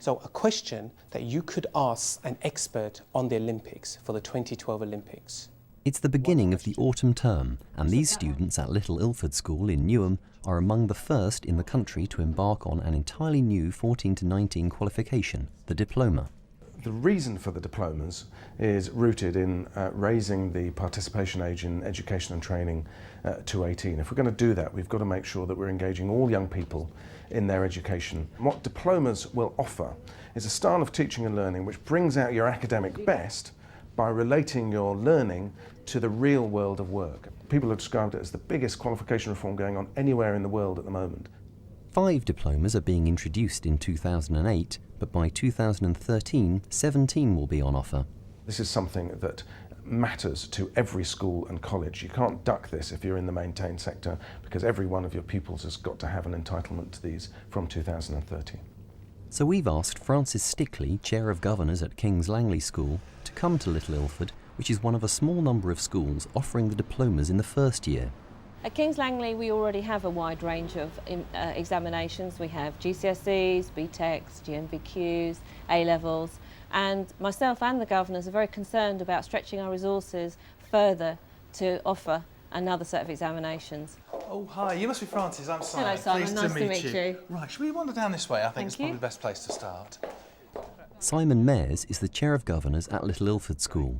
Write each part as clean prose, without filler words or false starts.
So a question that you could ask an expert on the Olympics for the 2012 Olympics. It's the beginning of the autumn term, and these students at Little Ilford School in Newham are among the first in the country to embark on an entirely new 14 to 19 qualification, the Diploma. The reason for the diplomas is rooted in raising the participation age in education and training to 18. If we're going to do that, we've got to make sure that we're engaging all young people in their education. What diplomas will offer is a style of teaching and learning which brings out your academic best by relating your learning to the real world of work. People have described it as the biggest qualification reform going on anywhere in the world at the moment. 5 diplomas are being introduced in 2008, but by 2013, 17 will be on offer. This is something that matters to every school and college. You can't duck this if you're in the maintained sector, because every one of your pupils has got to have an entitlement to these from 2013. So we've asked Francis Stickley, Chair of Governors at King's Langley School, to come to Little Ilford, which is one of a small number of schools offering the diplomas in the first year. At King's Langley we already have a wide range of examinations. We have GCSEs, BTECs, GNVQs, A-levels, and myself and the governors are very concerned about stretching our resources further to offer another set of examinations. Oh, hi, you must be Francis, I'm Simon. Hello Simon, Pleased nice to meet you. Right, should we wander down this way? I think it's Thank probably you. the best place to start. Simon Mayers is the Chair of Governors at Little Ilford School.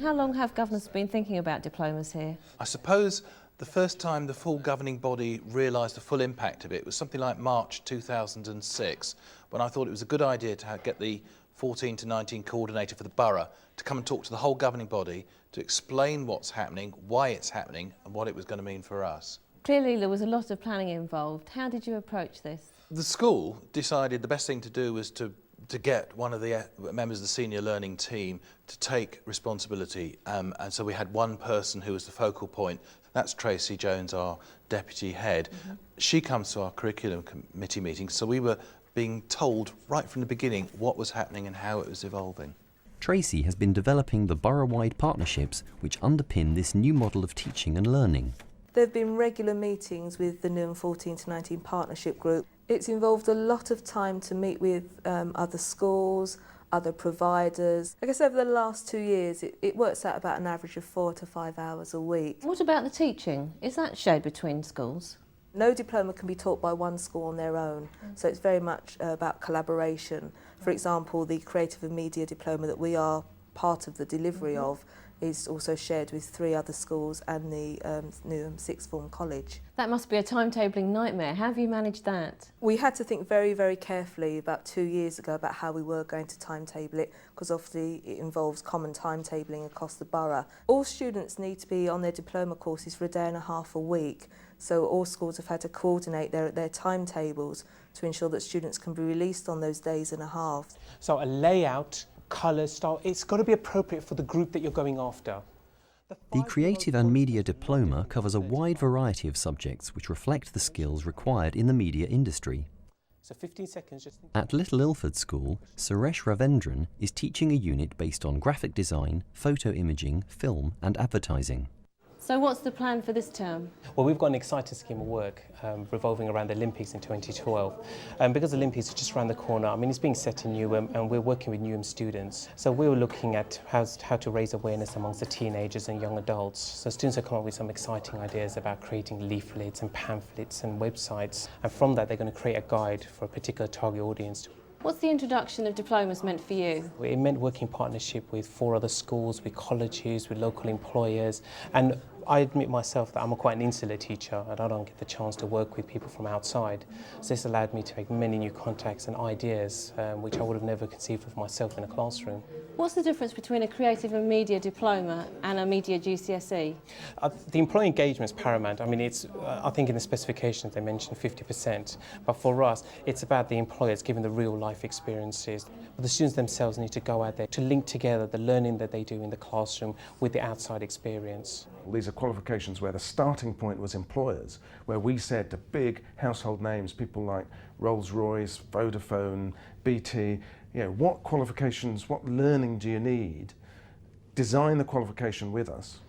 How long have governors been thinking about diplomas here? I suppose the first time the full governing body realised the full impact of it was something like March 2006, when I thought it was a good idea to get the 14 to 19 coordinator for the borough to come and talk to the whole governing body to explain what's happening, why it's happening and what it was going to mean for us. Clearly there was a lot of planning involved. How did you approach this? The school decided the best thing to do was to get one of the members of the senior learning team to take responsibility, and so we had one person who was the focal point. That's Tracy Jones, our deputy head. She comes to our curriculum committee meetings, so we were being told right from the beginning what was happening and how it was evolving. Tracy has been developing the borough-wide partnerships which underpin this new model of teaching and learning. There have been regular meetings with the Newham 14 to 19 partnership group. It's involved a lot of time to meet with other schools, other providers. I guess over the last 2 years it works out about an average of 4 to 5 hours a week. What about the teaching? Is that shared between schools? No diploma can be taught by one school on their own, so it's very much about collaboration. For example, the Creative and Media Diploma that we are part of the delivery of is also shared with 3 other schools and the Newham Sixth Form College. That must be a timetabling nightmare. How have you managed that? We had to think very, very carefully about 2 years ago about how we were going to timetable it, because obviously it involves common timetabling across the borough. All students need to be on their diploma courses for a day and a half a week, so all schools have had to coordinate their timetables to ensure that students can be released on those days and a half. So a layout, colour, style, it's got to be appropriate for the group that you're going after. The Creative and Media Diploma covers a wide variety of subjects which reflect the skills required in the media industry. So 15 seconds just... At Little Ilford School, Suresh Ravendran is teaching a unit based on graphic design, photo imaging, film and advertising. So what's the plan for this term? Well, we've got an exciting scheme of work revolving around the Olympics in 2012. Because the Olympics are just around the corner, I mean, it's being set in Newham and we're working with Newham students. So we were looking at how to raise awareness amongst the teenagers and young adults. So students have come up with some exciting ideas about creating leaflets and pamphlets and websites. And from that, they're going to create a guide for a particular target audience. What's the introduction of diplomas meant for you? It meant working partnership with 4 other schools, with colleges, with local employers, and I admit myself that I'm quite an insular teacher and I don't get the chance to work with people from outside. So this allowed me to make many new contacts and ideas which I would have never conceived of myself in a classroom. What's the difference between a Creative and Media Diploma and a Media GCSE? The employee engagement is paramount. I mean, I think in the specifications they mentioned 50%, but for us it's about the employers giving the real life experiences. But the students themselves need to go out there to link together the learning that they do in the classroom with the outside experience. These are qualifications where the starting point was employers, where we said to big household names, people like Rolls-Royce, Vodafone, BT, what qualifications, what learning do you need? Design the qualification with us.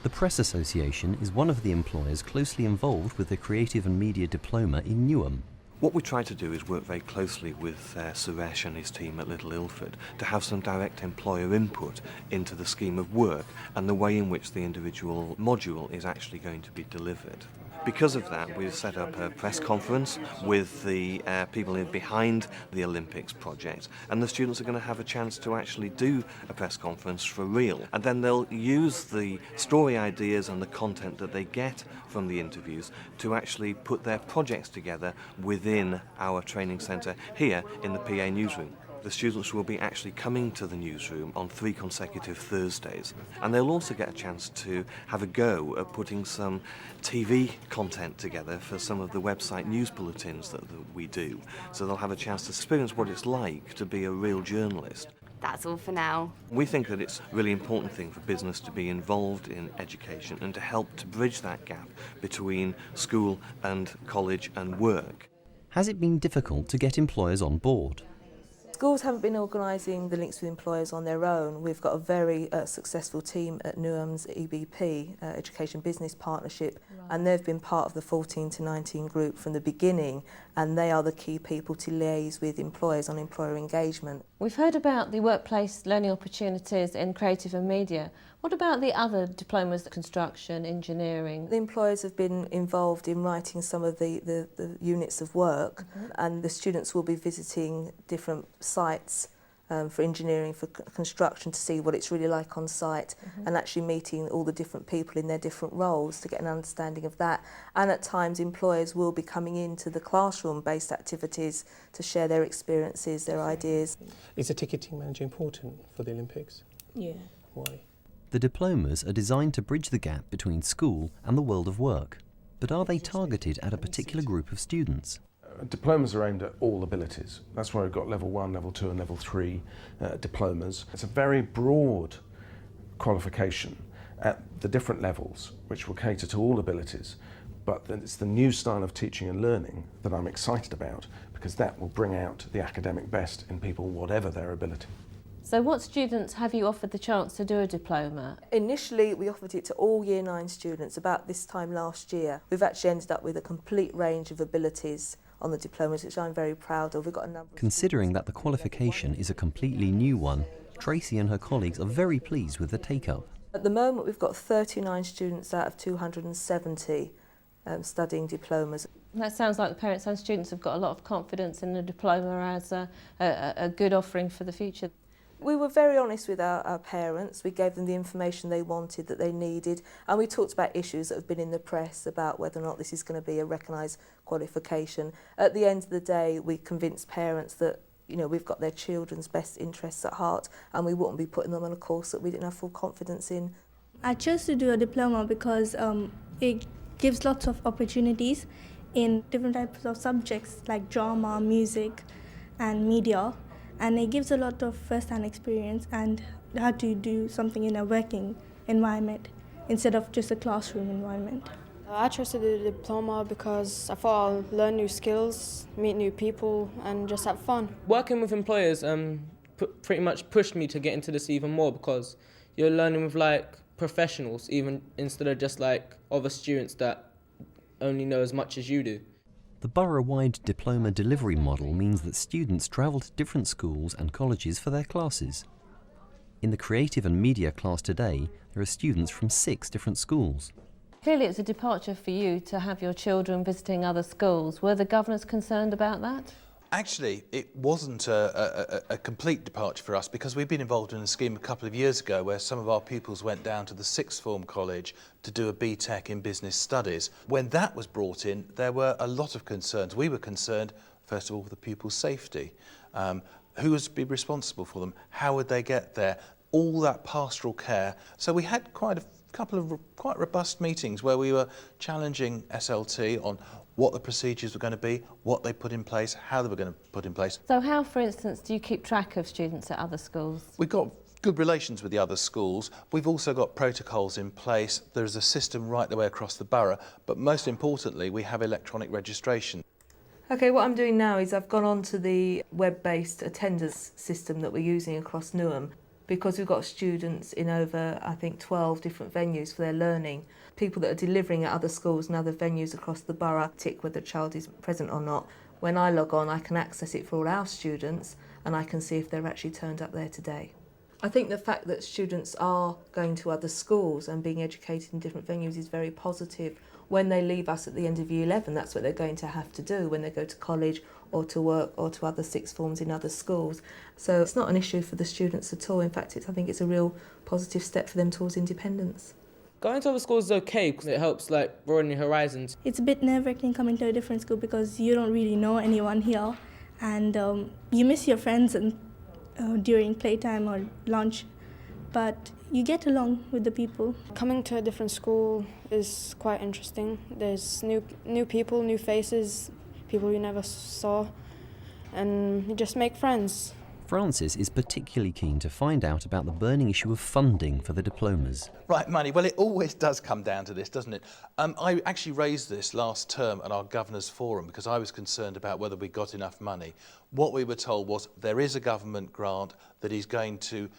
The Press Association is one of the employers closely involved with the Creative and Media Diploma in Newham. What we try to do is work very closely with Suresh and his team at Little Ilford to have some direct employer input into the scheme of work and the way in which the individual module is actually going to be delivered. Because of that, we've set up a press conference with the people behind the Olympics project, and the students are going to have a chance to actually do a press conference for real. And then they'll use the story ideas and the content that they get from the interviews to actually put their projects together within our training centre here in the PA newsroom. The students will be actually coming to the newsroom on 3 consecutive Thursdays, and they'll also get a chance to have a go at putting some TV content together for some of the website news bulletins that we do. So they'll have a chance to experience what it's like to be a real journalist. That's all for now. We think that it's a really important thing for business to be involved in education and to help to bridge that gap between school and college and work. Has it been difficult to get employers on board? Schools haven't been organising the links with employers on their own. We've got a very successful team at Newham's EBP, Education Business Partnership, and they've been part of the 14 to 19 group from the beginning, and they are the key people to liaise with employers on employer engagement. We've heard about the workplace learning opportunities in creative and media. What about the other diplomas, construction, engineering? The employers have been involved in writing some of the units of work, and the students will be visiting different sites for engineering, for construction, to see what it's really like on site, and actually meeting all the different people in their different roles to get an understanding of that. And at times employers will be coming into the classroom-based activities to share their experiences, their ideas. Is a ticketing manager important for the Olympics? Yeah. Why? The diplomas are designed to bridge the gap between school and the world of work. But are they targeted at a particular group of students? Diplomas are aimed at all abilities. That's why we've got level 1, level 2 and level 3 diplomas. It's a very broad qualification at the different levels, which will cater to all abilities. But it's the new style of teaching and learning that I'm excited about, because that will bring out the academic best in people, whatever their ability. So what students have you offered the chance to do a diploma? Initially, we offered it to all Year 9 students about this time last year. We've actually ended up with a complete range of abilities on the diplomas, which I'm very proud of. We've got a number. Considering that the qualification is a completely new one, Tracy and her colleagues are very pleased with the take-up. At the moment, we've got 39 students out of 270 studying diplomas. That sounds like the parents and students have got a lot of confidence in the diploma as a good offering for the future. We were very honest with our parents. We gave them the information they wanted, that they needed, and we talked about issues that have been in the press about whether or not this is going to be a recognised qualification. At the end of the day, we convinced parents that, you know, we've got their children's best interests at heart, and we wouldn't be putting them on a course that we didn't have full confidence in. I chose to do a diploma because it gives lots of opportunities in different types of subjects like drama, music and media. And it gives a lot of first-hand experience and how to do something in a working environment instead of just a classroom environment. I chose to do the diploma because I thought I'll learn new skills, meet new people and just have fun. Working with employers pretty much pushed me to get into this even more, because you're learning with like professionals even instead of just like other students that only know as much as you do. The borough-wide diploma delivery model means that students travel to different schools and colleges for their classes. In the creative and media class today, there are students from 6 different schools. Clearly it's a departure for you to have your children visiting other schools. Were the governors concerned about that? Actually, it wasn't a complete departure for us, because we've been involved in a scheme a couple of years ago where some of our pupils went down to the sixth form college to do a BTEC in business studies. When that was brought in, there were a lot of concerns. We were concerned, first of all, for the pupils' safety. Who was to be responsible for them? How would they get there? All that pastoral care. So we had quite a couple of quite robust meetings where we were challenging SLT on what the procedures were going to be, what they put in place, how they were going to put in place. So how, for instance, do you keep track of students at other schools? We've got good relations with the other schools. We've also got protocols in place. There's a system right the way across the borough, but most importantly, we have electronic registration. Okay, what I'm doing now is I've gone on to the web-based attendance system that we're using across Newham, because we've got students in over, I think, 12 different venues for their learning. People that are delivering at other schools and other venues across the borough tick whether the child is present or not. When I log on, I can access it for all our students and I can see if they're actually turned up there today. I think the fact that students are going to other schools and being educated in different venues is very positive. When they leave us at the end of Year 11, that's what they're going to have to do when they go to college or to work or to other sixth forms in other schools. So it's not an issue for the students at all. In fact, I think it's a real positive step for them towards independence. Going to other schools is okay because it helps like broaden your horizons. It's a bit nerve-wracking coming to a different school because you don't really know anyone here, and you miss your friends during playtime or lunch, but you get along with the people. Coming to a different school is quite interesting. There's new people, new faces, people you never saw, and you just make friends. Francis is particularly keen to find out about the burning issue of funding for the diplomas. Right, money. Well, it always does come down to this, doesn't it? I actually raised this last term at our Governors' Forum because I was concerned about whether we got enough money. What we were told was there is a government grant that is going to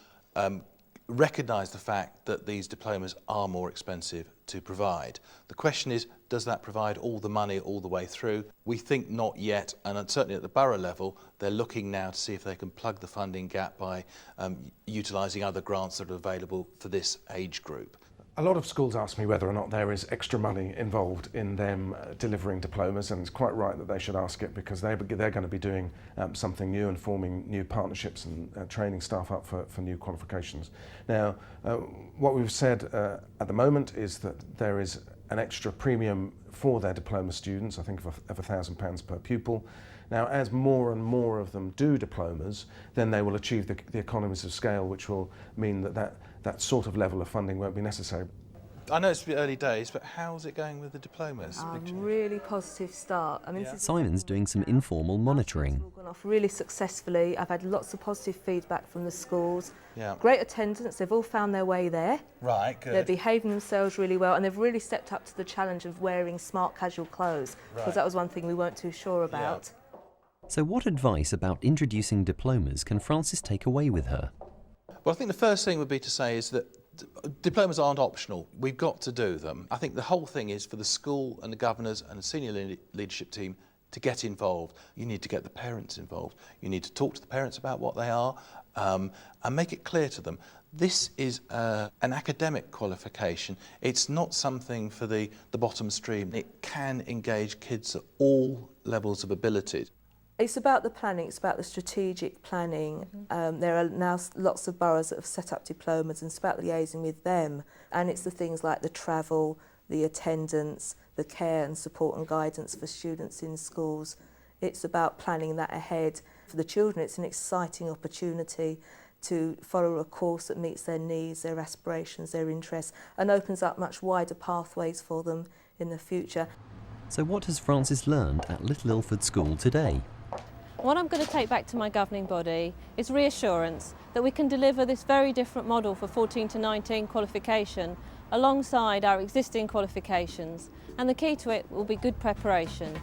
recognise the fact that these diplomas are more expensive to provide. The question is, does that provide all the money all the way through? We think not yet, and certainly at the borough level, they're looking now to see if they can plug the funding gap by utilising other grants that are available for this age group. A lot of schools ask me whether or not there is extra money involved in them delivering diplomas, and it's quite right that they should ask it because they're going to be doing something new and forming new partnerships and training staff up for new qualifications. Now, what we've said at the moment is that there is an extra premium for their diploma students, I think of £1,000 per pupil. Now, as more and more of them do diplomas, then they will achieve the economies of scale, which will mean that sort of level of funding won't be necessary. I know it's early days, but how's it going with the diplomas? Really positive start. I mean, Simon's doing some informal monitoring. It's all gone off really successfully. I've had lots of positive feedback from the schools. Yeah. Great attendance. They've all found their way there. Right, good. They're behaving themselves really well, and they've really stepped up to the challenge of wearing smart casual clothes, because that was one thing we weren't too sure about. Yeah. So what advice about introducing diplomas can Francis take away with her? Well, I think the first thing would be to say is that diplomas aren't optional. We've got to do them. I think the whole thing is for the school and the governors and the senior leadership team to get involved. You need to get the parents involved. You need to talk to the parents about what they are and make it clear to them. This is an academic qualification. It's not something for the bottom stream. It can engage kids at all levels of ability. It's about the planning, it's about the strategic planning. There are now lots of boroughs that have set up diplomas, and it's about liaising with them. And it's the things like the travel, the attendance, the care and support and guidance for students in schools. It's about planning that ahead. For the children, it's an exciting opportunity to follow a course that meets their needs, their aspirations, their interests, and opens up much wider pathways for them in the future. So what has Francis learned at Little Ilford School today? What I'm going to take back to my governing body is reassurance that we can deliver this very different model for 14 to 19 qualification alongside our existing qualifications, and the key to it will be good preparation.